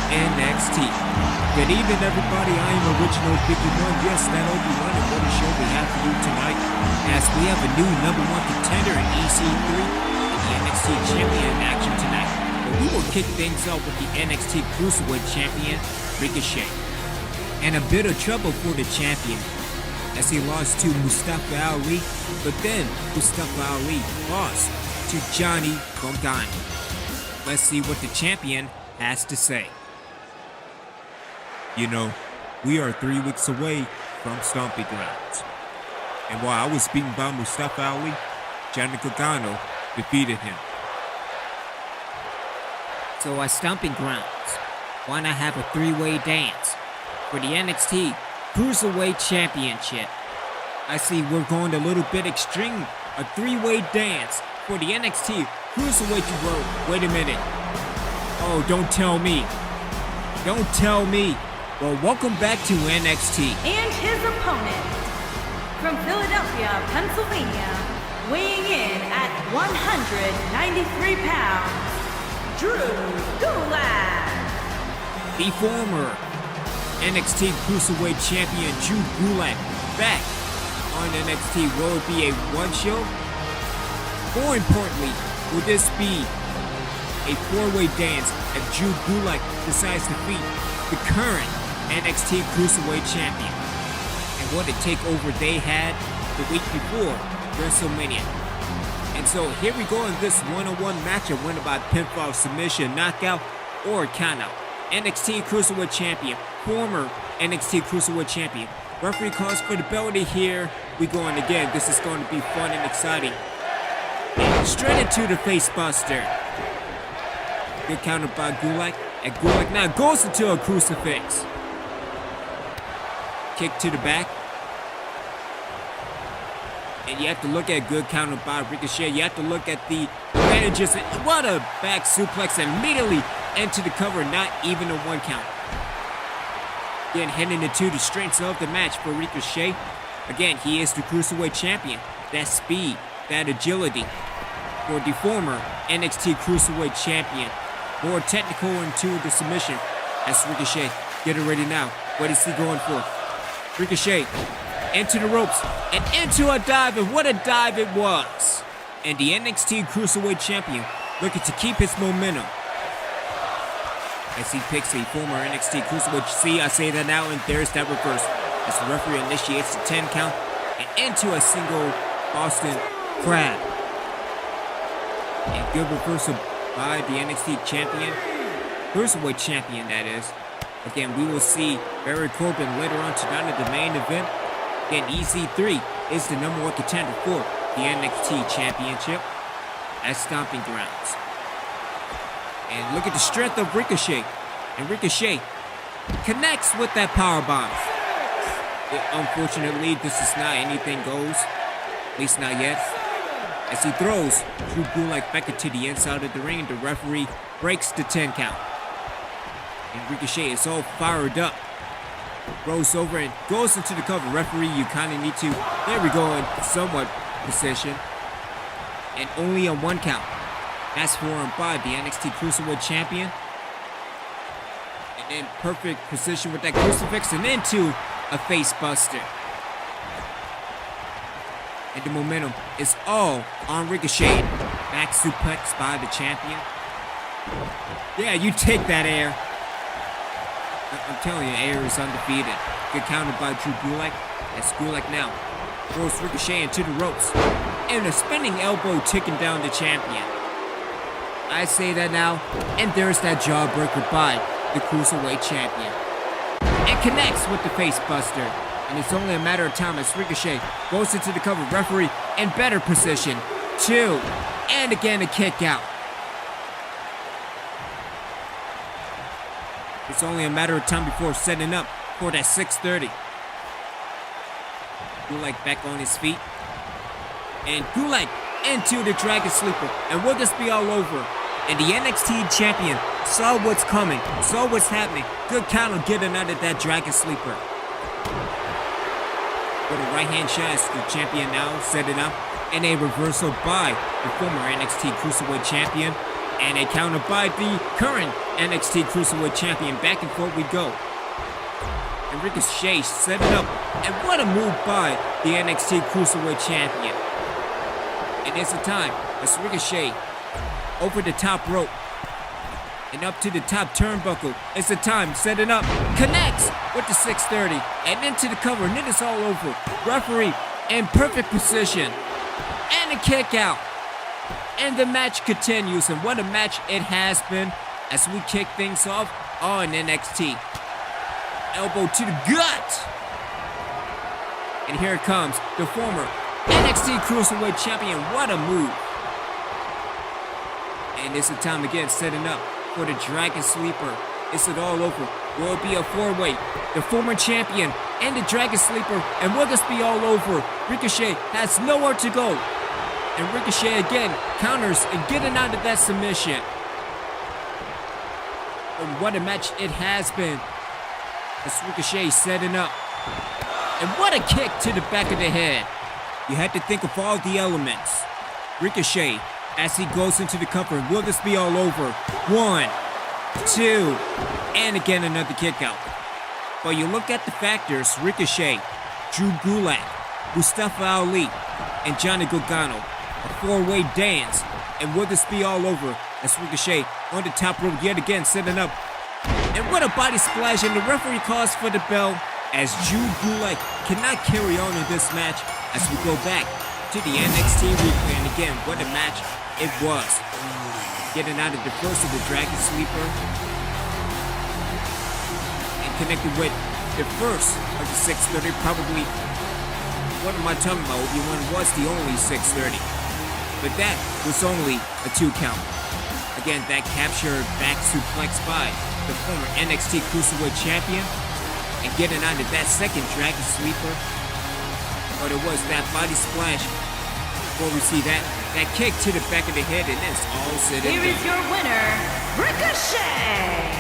NXT. Good evening, everybody. I am Original 51. Yes, that Obi-Wan, and what a show we have for you tonight, as we have a new #1 contender in EC3 and the NXT Champion in action tonight. But we will kick things off with the NXT Cruiserweight Champion, Ricochet. And a bit of trouble for the champion, as he lost to Mustafa Ali, but then Mustafa Ali lost to Johnny Gargano. Let's see what the champion has to say. You know, we are 3 weeks away from Stomping Grounds. And while I was beaten by Mustafa Ali, Johnny Gargano defeated him. So at Stomping Grounds, why not have a three-way dance for the NXT Cruiserweight Championship? I see we're going a little bit extreme. A three-way dance for the NXT Cruiserweight World. Wait a minute. Oh, don't tell me. Don't tell me. Well, welcome back to NXT. And his opponent, from Philadelphia, Pennsylvania, weighing in at 193 pounds, Drew Gulak. The former NXT Cruiserweight Champion, Drew Gulak, back on NXT. Will it be a one show? More importantly, will this be a four-way dance if Drew Gulak decides to defeat the current NXT Cruiserweight Champion? And what a takeover they had the week before WrestleMania. And so here we go in this one-on-one matchup, winner by pinfall, submission, knockout, or countout. NXT Cruiserweight Champion, former NXT Cruiserweight Champion. Referee calls for the belt here. We going again. This is going to be fun and exciting. And straight into the face buster. Good counter by Gulak. And Gulak now goes into a crucifix. Kick to the back. And you have to look at good counter by Ricochet. You have to look at the advantages. What a back suplex immediately into the cover. Not even a one count. Again, heading into the strengths of the match for Ricochet. Again, he is the Cruiserweight Champion. That speed, that agility for the former NXT Cruiserweight Champion. More technical into the submission as Ricochet. Get it ready now. What is he going for? Ricochet into the ropes and into a dive, and what a dive it was. And the NXT Cruiserweight Champion looking to keep his momentum as he picks a former NXT Cruiserweight. See, I say that now, and there's that reverse as the referee initiates the 10 count and into a single Boston Crab. And good reversal by the NXT Champion, Cruiserweight Champion, that is. Again, we will see Baron Corbin later on tonight in the main event. Again, EC3 is the #1 contender for the NXT Championship at Stomping Grounds. And look at the strength of Ricochet. And Ricochet connects with that powerbomb. Unfortunately, this is not anything goes. At least not yet. As he throws Drew Gulak back into the inside of the ring, the referee breaks the 10 count. And Ricochet is all fired up. Rolls over and goes into the cover. Referee, you kind of need to, there we go, in somewhat position. And only a one count. That's for him by the NXT Cruiserweight Champion. And in perfect position with that crucifix and into a face buster. And the momentum is all on Ricochet. Back suplex by the champion. Yeah, you take that air. I'm telling you, air is undefeated. Good counter by Drew Gulak. That's Gulak now. Throws Ricochet into the ropes. And a spinning elbow ticking down the champion. I say that now, and there's that jawbreaker by the Cruiserweight Champion. And connects with the face buster. And it's only a matter of time as Ricochet goes into the cover. Referee in better position. 2. And again a kick out. It's only a matter of time before setting up for that 6:30. Gulak back on his feet. And Gulak into the Dragon Sleeper. And will this be all over? And the NXT Champion saw what's coming, saw what's happening. Good counter getting out of that Dragon Sleeper. With a right hand shot as the champion now set it up. And a reversal by the former NXT Cruiserweight Champion. And a counter by the current NXT Cruiserweight Champion. Back and forth we go. And Ricochet set it up. And what a move by the NXT Cruiserweight Champion. And it's a time as Ricochet over the top rope. And up to the top turnbuckle. It's the time, setting up, connects with the 630 and into the cover, and it is all over. Referee in perfect position. And a kick out. And the match continues, and what a match it has been as we kick things off on NXT. Elbow to the gut. And here comes the former NXT Cruiserweight Champion. What a move. And it's the time again, setting up for the Dragon Sleeper. Is it all over? Will it be a four-way? The former champion and the Dragon Sleeper, and will this be all over? Ricochet has nowhere to go. And Ricochet again counters and getting out of that submission. And what a match it has been. As Ricochet setting up. And what a kick to the back of the head. You had to think of all the elements. Ricochet, as he goes into the cover, will this be all over? 1, 2, and again another kick out. But you look at the factors, Ricochet, Drew Gulak, Mustafa Ali, and Johnny Gargano. A four-way dance. And will this be all over? As Ricochet on the top rope yet again, setting up. And what a body splash, and the referee calls for the bell as Drew Gulak cannot carry on in this match as we go back to the NXT replay. And again, what a match it was. Getting out of the first of the Dragon Sleeper and connected with the first of the 630. Probably, what am I talking about? Obi-Wan was the only 630. But that was only a 2 count. Again, that captured back suplex by the former NXT Cruiserweight Champion. And getting out of that second Dragon Sleeper. But it was that body splash. Before we see that kick to the back of the head, and it's all said and done. Here is your winner, Ricochet!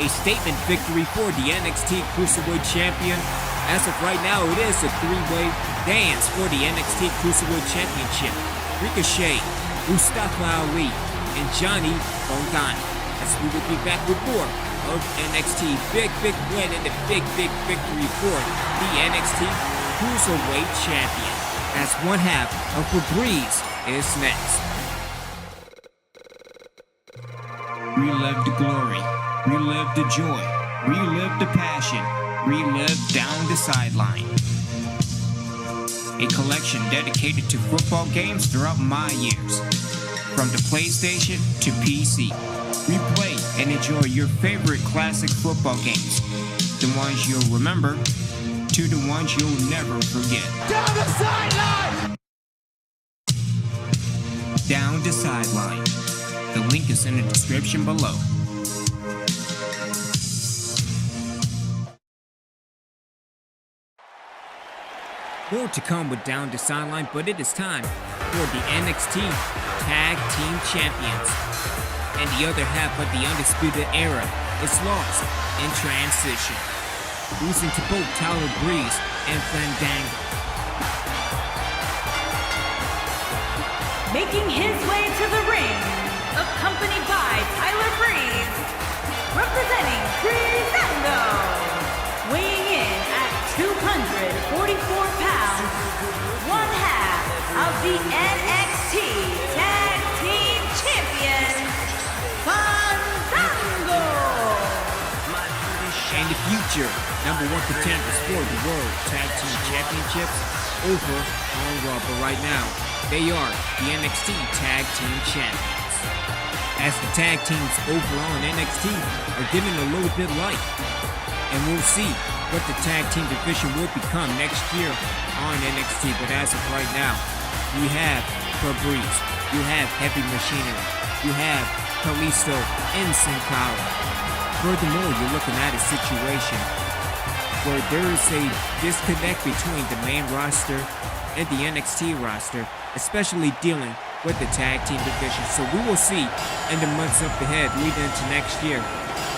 A statement victory for the NXT Cruiserweight Champion. As of right now, it is a 3-way dance for the NXT Cruiserweight Championship. Ricochet, Mustafa Ali, and Johnny Gargano. As we will be back with more of NXT. Big win and a big victory for the NXT Cruiserweight Champion. As one half of Febreze is next. Relive the glory, relive the joy, relive the passion, relive down the sideline. A collection dedicated to football games throughout my years. From the PlayStation to PC. Replay and enjoy your favorite classic football games. The ones you'll remember to the ones you'll never forget. Down the sideline! Down the sideline. The link is in the description below. More to come with Down the Sideline, but it is time for the NXT Tag Team Champions. And the other half of the Undisputed Era is lost in transition, losing to both Tyler Breeze and Fandango. Making his way to the ring, accompanied by Tyler Breeze, representing Fandango, weighing in at 244 pounds, one half of the NXT Tag Team Champions, Fandango. And the future #1 contenders for the World Tag Team Championships over on Raw. But right now, they are the NXT Tag Team Champions. As the tag teams over on NXT are getting a little bit light. And we'll see what the tag team division will become next year on NXT. But as of right now, you have Febreze, you have Heavy Machinery, you have Kalisto and Sin Cara. Furthermore, you're looking at a situation where there is a disconnect between the main roster and the NXT roster, especially dealing with the tag team division. So we will see in the months up ahead leading into next year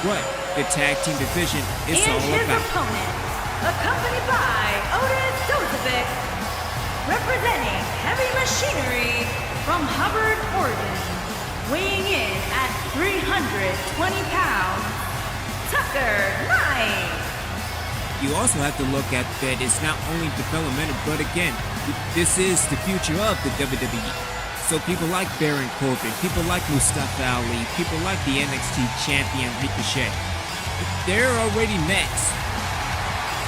what the tag team division is all And his about. opponent, accompanied by Otis Dozovic, representing Heavy Machinery from Hubbard, Oregon, Weighing in at 320 pounds, Tucker Knight. You also have to look at that it's not only developmental, but again, this is the future of the WWE. So people like Baron Corbin, people like Mustafa Ali, people like the NXT Champion Ricochet, they're already next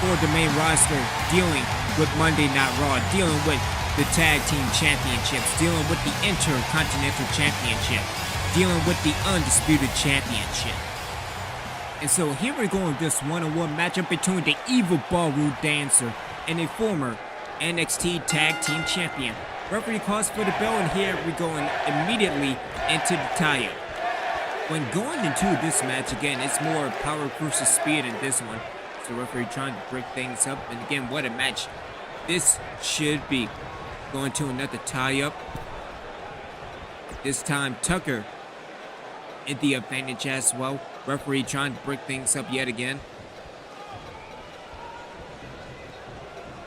for the main roster, dealing with Monday Night Raw, dealing with the Tag Team Championships, dealing with the Intercontinental Championship, dealing with the Undisputed Championship. And so here we're going with this one-on-one matchup between the Evil Ballroom Dancer and a former NXT Tag Team Champion. Referee calls for the bell, and here we're going immediately into the tie-up. When going into this match, again, it's more power versus speed in this one. So referee trying to break things up, and again, what a match this should be. Going to another tie-up. This time, Tucker in the advantage as well. Referee trying to break things up yet again.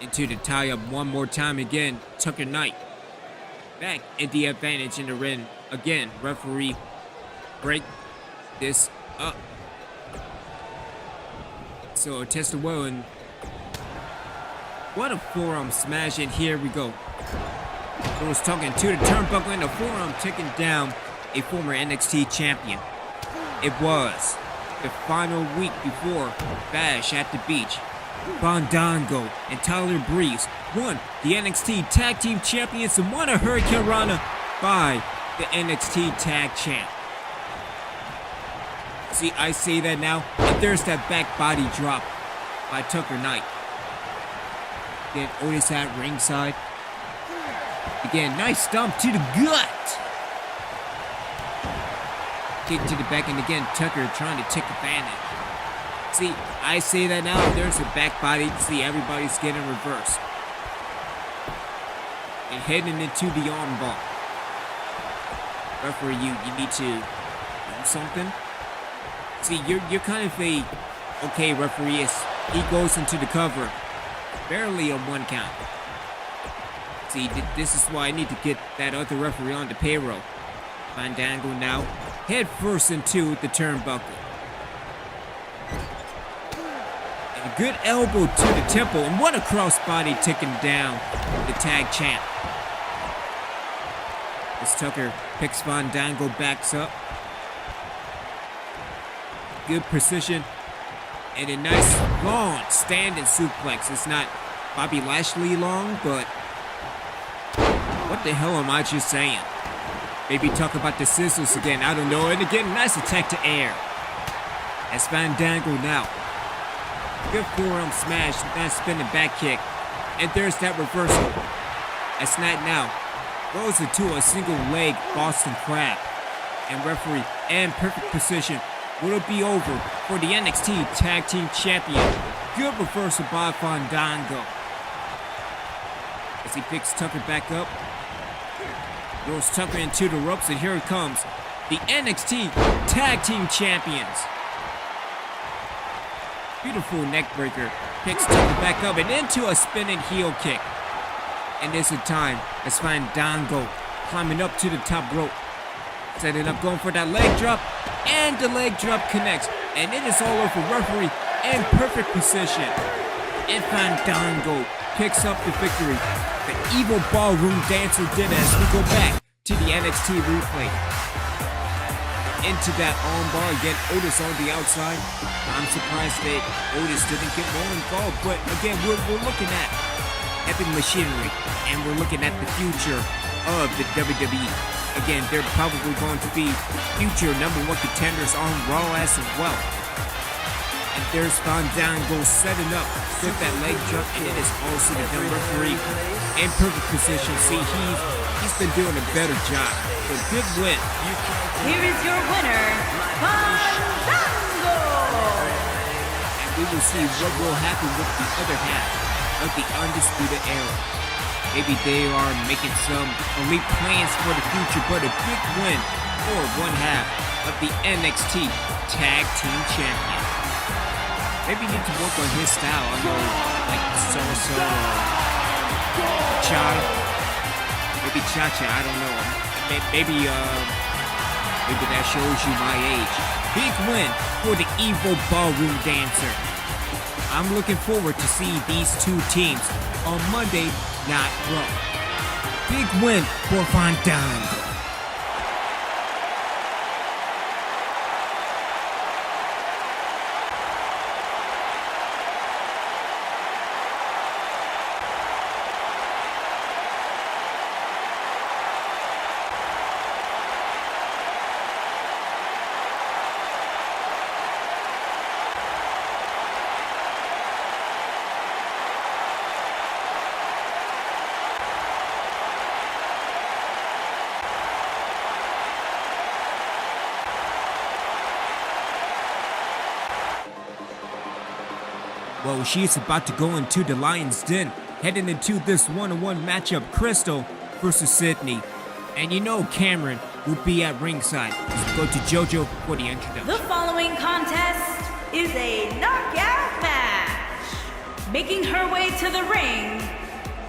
Into the tie-up one more time again. Tucker Knight back in the advantage in the ring. Again, referee break this up. So test the will, and what a forearm smash, and here we go. Goes talking to the turnbuckle, and the forearm taking down a former NXT champion. It was the final week before Bash at the Beach. Fandango and Tyler Breeze won the NXT Tag Team Champions and won a Hurricane Rana by the NXT Tag Champ. See, I say that now, and there's that back body drop by Tucker Knight. Again, Otis at ringside. Again, nice stomp to the gut. Kick to the back, and again, Tucker trying to take advantage. See, I say that now, there's a back body. See, everybody's getting reversed. And heading into the armbar. Referee, you need to do something. See, you're kind of a, okay, referee, he goes into the cover. Barely a one count. See, this is why I need to get that other referee on the payroll. Fandango now, head first into the turnbuckle. And a good elbow to the temple, and what a crossbody taking down the tag champ. As Tucker picks Fandango, backs up. Good precision, and a nice long standing suplex. It's not Bobby Lashley long, but what the hell am I just saying? Maybe talk about the scissors again, I don't know. And again, nice attack to air. As Fandango now. Good forearm smash, nice spinning back kick. And there's that reversal. As Knight now goes into a single leg Boston Crab. And referee, and perfect position. Will it be over for the NXT Tag Team Champion? Good reversal by Fandango. As he picks Tucker back up. Throws Tucker into the ropes, and here it comes. The NXT Tag Team Champions. Beautiful neck breaker. Picks Tucker back up and into a spinning heel kick. And there's a time as Fandango climbing up to the top rope. Setting up, going for that leg drop. And the leg drop connects. And it is all over. Referee in perfect position. And Fandango picks up the victory. The Evil Ballroom Dancer did as we go back to the NXT replay. Into that armbar, again, Otis on the outside. I'm surprised that Otis didn't get more involved, but again, we're looking at epic machinery, and we're looking at the future of the WWE. Again, they're probably going to be future #1 contenders on Raw as well. And there's Fandango setting up with that leg drop, and it is also the dumb referee in perfect position. See, he's been doing a better job. So good win. Here is your winner, Fandango! And we will see what will happen with the other half of the Undisputed Era. Maybe they are making some elite plans for the future, but a big win for one half of the NXT Tag Team Champion. Maybe you need to work on his style. I know, like salsa or cha. Maybe cha-cha, I don't know. Maybe Maybe that shows you my age. Big win for the evil ballroom dancer. I'm looking forward to see these two teams on Monday Night Raw. Big win for Van Dam. Well, she's about to go into the Lion's Den, heading into this one-on-one matchup, Crystal versus Sydney. And you know Cameron will be at ringside. Let's go to JoJo for the introduction. The following contest is a knockout match. Making her way to the ring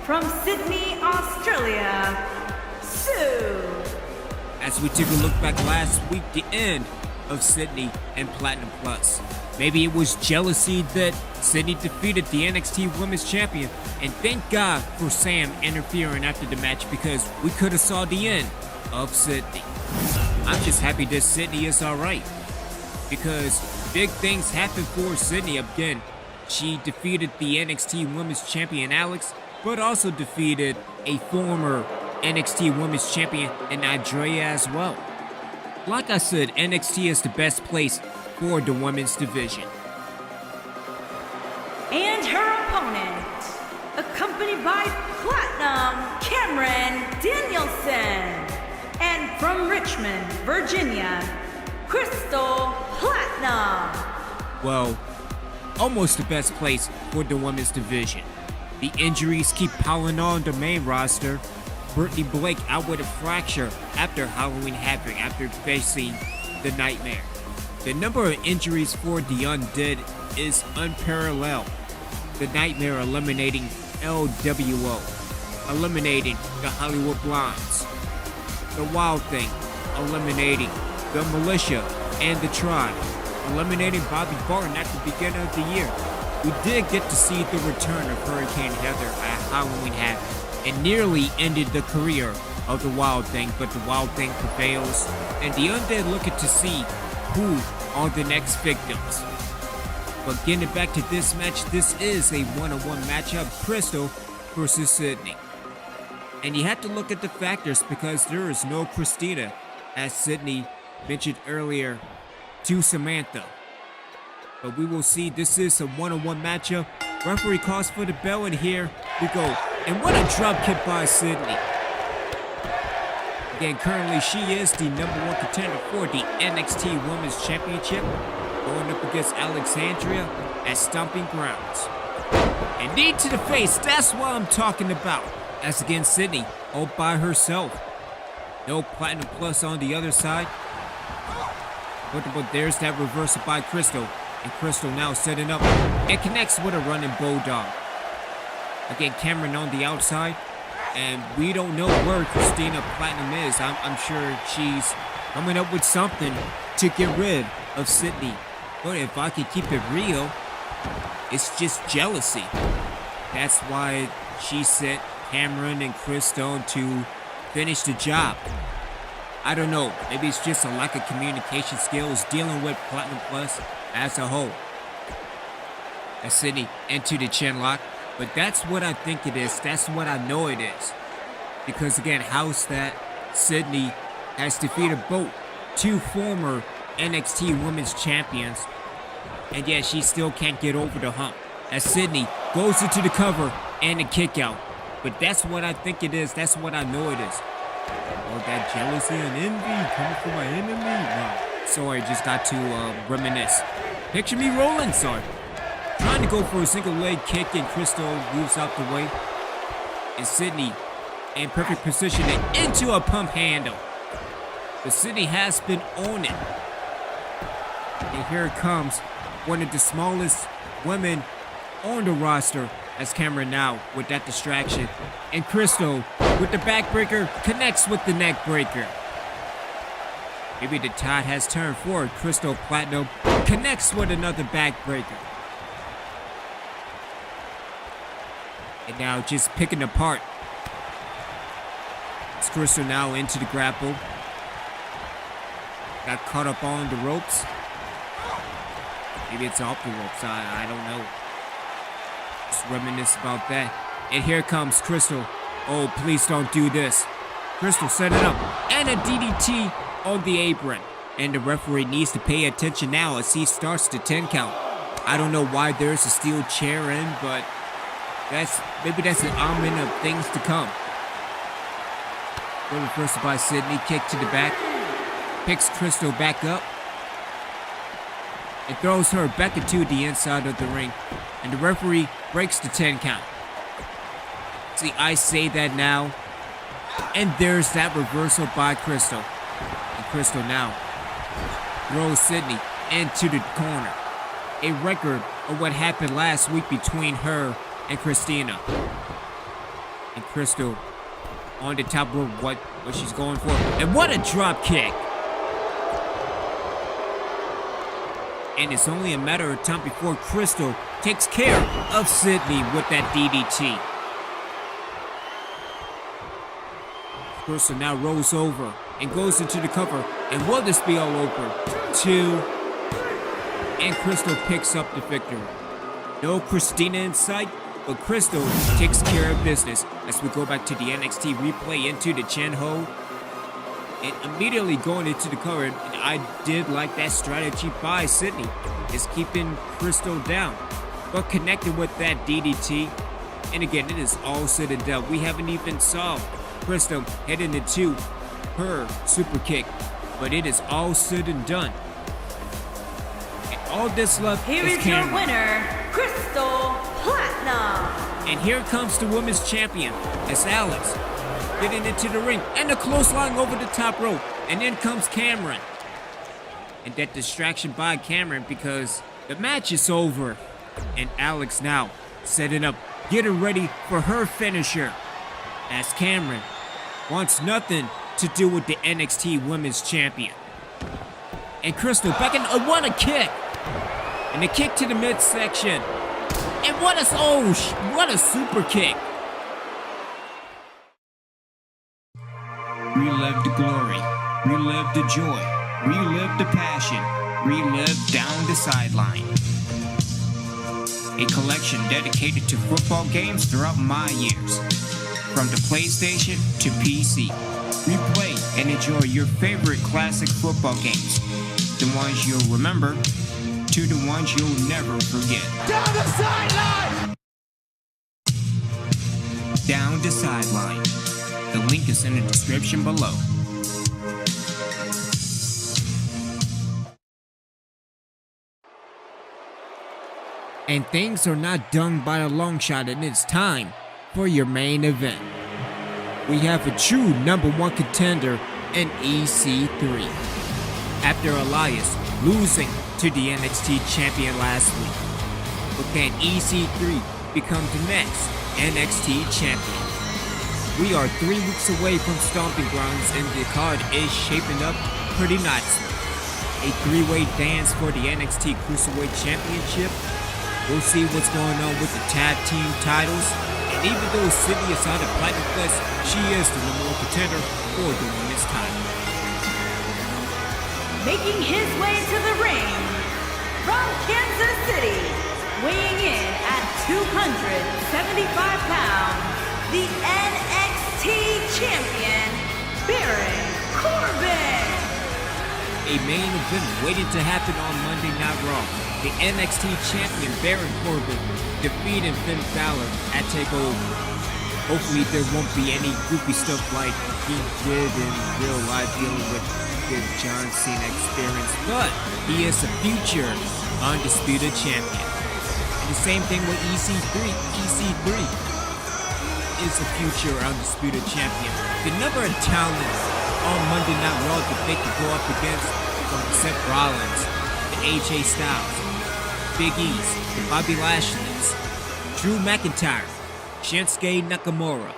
from Sydney, Australia, Sue. As we took a look back last week, the end of Sydney and Platinum Plus. Maybe it was jealousy that Sydney defeated the NXT Women's Champion, and thank God for Sam interfering after the match because we could have saw the end of Sydney. I'm just happy that Sydney is alright because big things happened for Sydney again. She defeated the NXT Women's Champion Alex, but also defeated a former NXT Women's Champion in Andrea as well. Like I said, NXT is the best place for the women's division. And her opponent, accompanied by Platinum Cameron Danielson, and from Richmond, Virginia, Crystal Platinum. Well, almost the best place for the women's division. The injuries keep piling on the main roster. Brittany Blake out with a fracture after Halloween Havoc after facing the Nightmare. The number of injuries for the Undead is unparalleled. The Nightmare eliminating LWO, eliminating the Hollywood Blondes. The Wild Thing eliminating the Militia and the Tribe, eliminating Bobby Barton at the beginning of the year. We did get to see the return of Hurricane Heather at Halloween Havoc and nearly ended the career of the Wild Thing, but the Wild Thing prevails, and the Undead looking to see who are the next victims. But getting back to this match, this is a one-on-one matchup, Crystal versus Sydney. And you have to look at the factors because there is no Christina, as Sydney mentioned earlier to Samantha. But we will see, this is a one-on-one matchup. Referee calls for the bell, and here we go. And what a drop kick by Sydney. Again, currently she is the #1 contender for the NXT Women's Championship, going up against Alexandria at Stomping Grounds. And knee to the face, that's what I'm talking about. As again, Sydney all by herself. No Platinum Plus on the other side. But there's that reversal by Crystal. And Crystal now setting up and connects with a running Bulldog. Again, Cameron on the outside. And we don't know where Christina Platinum is. I'm sure she's coming up with something to get rid of Sydney. But if I could keep it real, it's just jealousy. That's why she sent Cameron and Crystal to finish the job. I don't know. Maybe it's just a lack of communication skills dealing with Platinum Plus as a whole. As Sydney into the chin lock. But that's what I think it is. That's what I know it is. Because again, how's that Sydney has defeated both two former NXT Women's Champions, and yet she still can't get over the hump. As Sydney goes into the cover and a kick out. But that's what I think it is. That's what I know it is. All that jealousy and envy coming from my enemy. Wow. Sorry, just got to reminisce. Picture me rolling, sorry. Trying to go for a single leg kick, and Crystal moves out the way. And Sydney in perfect position and into a pump handle. But Sydney has been on it. And here it comes, one of the smallest women on the roster, as Cameron now with that distraction. And Crystal with the backbreaker connects with the neckbreaker. Maybe the tide has turned forward. Crystal Platinum connects with another backbreaker. And now just picking apart. It's Crystal now into the grapple. Got caught up on the ropes. Maybe it's off the ropes. I don't know. Just reminisce about that. And here comes Crystal. Oh, please don't do this. Crystal set it up. And a DDT on the apron. And the referee needs to pay attention now as he starts the 10 count. I don't know why there's a steel chair in, but maybe that's an omen of things to come. Good reversal by Sydney. Kick to the back. Picks Crystal back up. It throws her back into the inside of the ring. And the referee breaks the 10 count. See, I say that now. And there's that reversal by Crystal. And Crystal now throws Sydney into the corner. A record of what happened last week between her and Christina. And Crystal on the top rope, what she's going for. And what a drop kick. And it's only a matter of time before Crystal takes care of Sydney with that DDT. Crystal now rolls over and goes into the cover. And will this be all over? 2. And Crystal picks up the victory. No Christina in sight, but Crystal takes care of business as we go back to the NXT replay into the chin hold. And immediately going into the cover, and I did like that strategy by Sydney, is keeping Crystal down, but connected with that DDT. And again, it is all said and done. We haven't even saw Crystal heading into her super kick, but it is all said and done. And all this left Here is your winner, Crystal Platinum. And here comes the women's champion, as Alex getting into the ring, and a clothesline over the top rope. And then comes Cameron. And that distraction by Cameron because the match is over. And Alex now setting up, getting ready for her finisher. As Cameron wants nothing to do with the NXT Women's Champion. And Crystal back in, what a kick! And a kick to the midsection. And what a super kick! Relive the glory, relive the joy, relive the passion, relive down the sideline. A collection dedicated to football games throughout my years. From the PlayStation to PC. Replay and enjoy your favorite classic football games. The ones you'll remember to the ones you'll never forget. Down the sideline! Down the sideline. The link is in the description below. And things are not done by a long shot, and it's time for your main event. We have a true #1 contender in EC3. After Elias losing to the NXT champion last week. But can EC3 become the next NXT champion? We are 3 weeks away from Stomping Grounds, and the card is shaping up pretty nicely. A 3-way dance for the NXT Cruiserweight Championship. We'll see what's going on with the tag team titles. And even though Sydney is out of Platinum Quest, she is the #1 contender for the women's title. Making his way to the ring from Kansas City, weighing in at 275 pounds, the NXT Champion, Baron Corbin. A main event waiting to happen on Monday Night Raw. The NXT Champion, Baron Corbin, defeating Finn Balor at TakeOver. Hopefully there won't be any goofy stuff like he did in real life dealing with the John Cena experience, but he is a future undisputed champion. And the same thing with EC3. EC3 is a future undisputed champion. The number of talents on Monday Night Raw that they could go up against, from Seth Rollins, the AJ Styles, Big E's, the Bobby Lashley's, Drew McIntyre, Shinsuke Nakamura.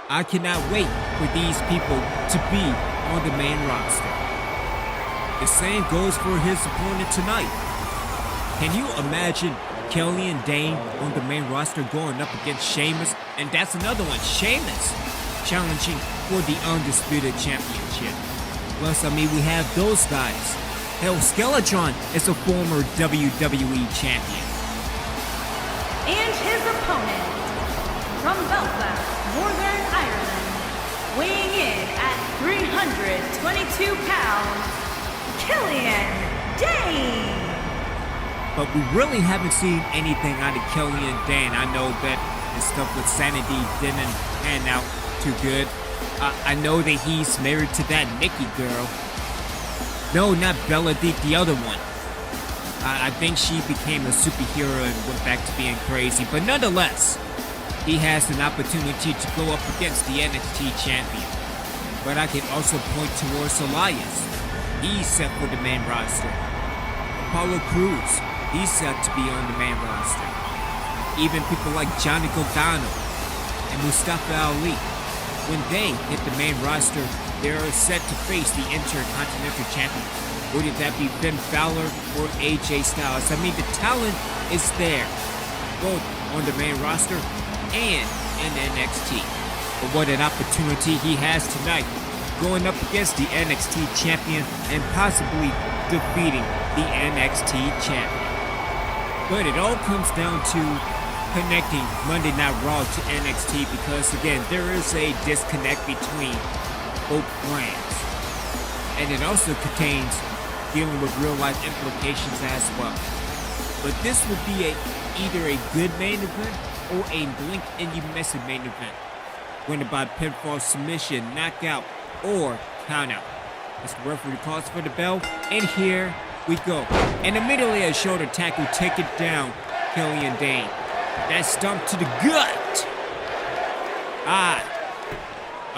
I cannot wait for these people to be on the main roster. The same goes for his opponent tonight. Can you imagine Killian Dane on the main roster going up against Sheamus? And that's another one, Sheamus, challenging for the Undisputed Championship. Plus, I mean, we have those guys. Hell, Skeletron is a former WWE champion. And his opponent, from Belfast, Northern Ireland, weighing in at 322 pounds, Killian Dane. But we really haven't seen anything out of Killian Dane. I know that his stuff with Sanity didn't pan out too good. I know that he's married to that Nikki girl. No, not Bella Deek, the other one. I think she became a superhero and went back to being crazy. But nonetheless, he has an opportunity to go up against the NXT champion. But I can also point towards Elias. He's set for the main roster. Apollo Crews, he's set to be on the main roster. Even people like Johnny Gargano and Mustafa Ali, when they hit the main roster, they're set to face the Intercontinental Champion. Whether that be Finn Balor or AJ Styles. I mean, the talent is there, both on the main roster and in NXT. But what an opportunity he has tonight, going up against the NXT Champion and possibly defeating the NXT Champion. But it all comes down to connecting Monday Night Raw to NXT because, again, there is a disconnect between both brands. And it also contains dealing with real-life implications as well. But this would be either a good main event or a blink and you miss it main event, winner by pinfall, submission, knockout, or countout. As the referee calls for the bell, and here we go. And immediately a shoulder tackle, take it down, Killian Dane. That stomp to the gut.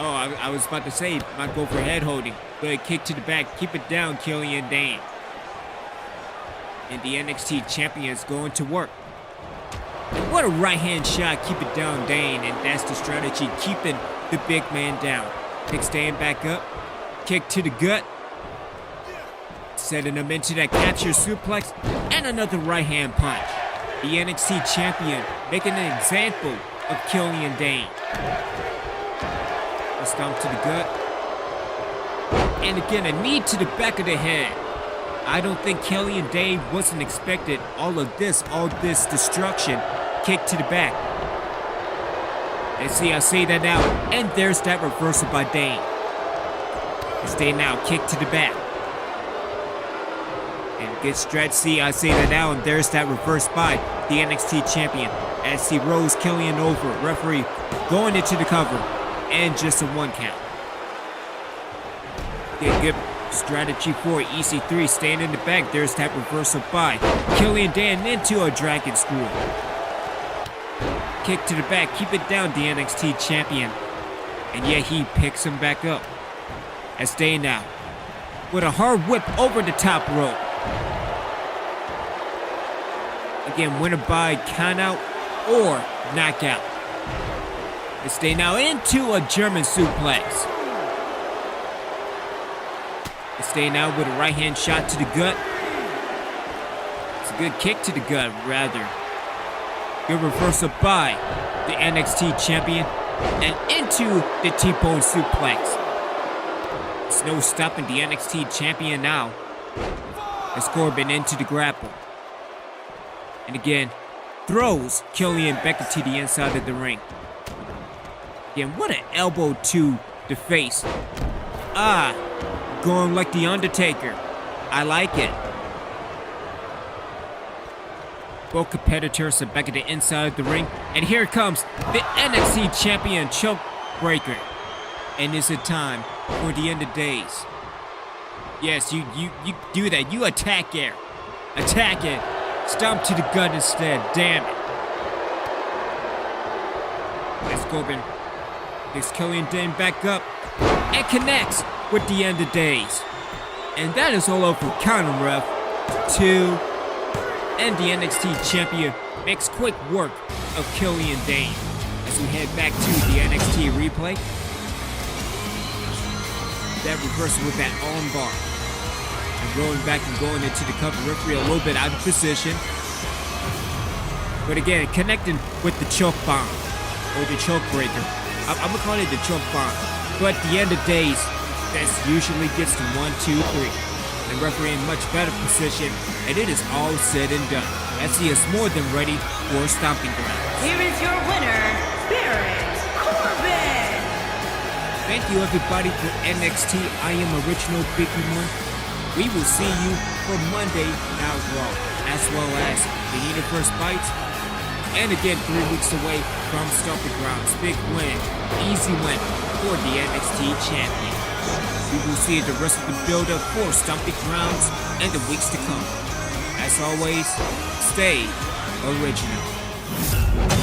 I was about to say, might go for head holding. But kick to the back, keep it down, Killian Dane. And the NXT Champion's going to work. And what a right-hand shot, keep it down, Dane. And that's the strategy, keeping the big man down. Pick staying back up, kick to the gut. Setting him into that capture suplex, and another right-hand punch. The NXT Champion making an example of Killian Dane. A stomp to the gut. And again, a knee to the back of the head. I don't think Killian Dane wasn't expected all this destruction. Kick to the back. Let's see, I say that now. And there's that reversal by Dane. Stay now, kick to the back. And good stretch, see, I say that now, and there's that reverse by the NXT Champion. As he rolls Killian over, referee going into the cover, and just a 1 count. Good strategy for EC3, staying in the back, there's that reversal by Killian Dane into a dragon screw. Kick to the back, keep it down, the NXT Champion. And yet he picks him back up. As Dane now, with a hard whip over the top rope. Again, winner by countout or knockout. Let's stay now into a German suplex. Let's stay now with a right hand shot to the gut. It's a good kick to the gut, rather. Good reversal by the NXT Champion and into the T-bone suplex. There's no stopping the NXT Champion now. As Corbin into the grapple. And again, throws Killian back into the inside of the ring. Again, what an elbow to the face. Going like the Undertaker. I like it. Both competitors are back at the inside of the ring. And here comes the NXT Champion choke breaker. And is it time for the end of days? Yes, you do that. You attack it. Attack it. Stomp to the gut instead. Damn it. As Corbin picks Killian Dane back up and connects with the end of days. And that is all over counter ref 2. And the NXT Champion makes quick work of Killian Dane. As we head back to the NXT replay. That reversal with that arm bar. and rolling back and going into the cover. Referee a little bit out of position. But again, connecting with the choke bomb or the choke breaker. I'm gonna call it the choke bomb. But at the end of days, that usually gets to 1, 2, 3. And referee in much better position, and it is all said and done, as he is more than ready for Stomping Grounds. Here is your winner, Baron Corbin. Thank you everybody for NXT. I am Original Biggie One. We will see you for Monday Night Raw, as well as the Universe Bites. And again, 3 weeks away from Stomping Grounds. Big win, easy win for the NXT Champion. We will see the rest of the build-up for Stomping Grounds and the weeks to come. As always, stay original.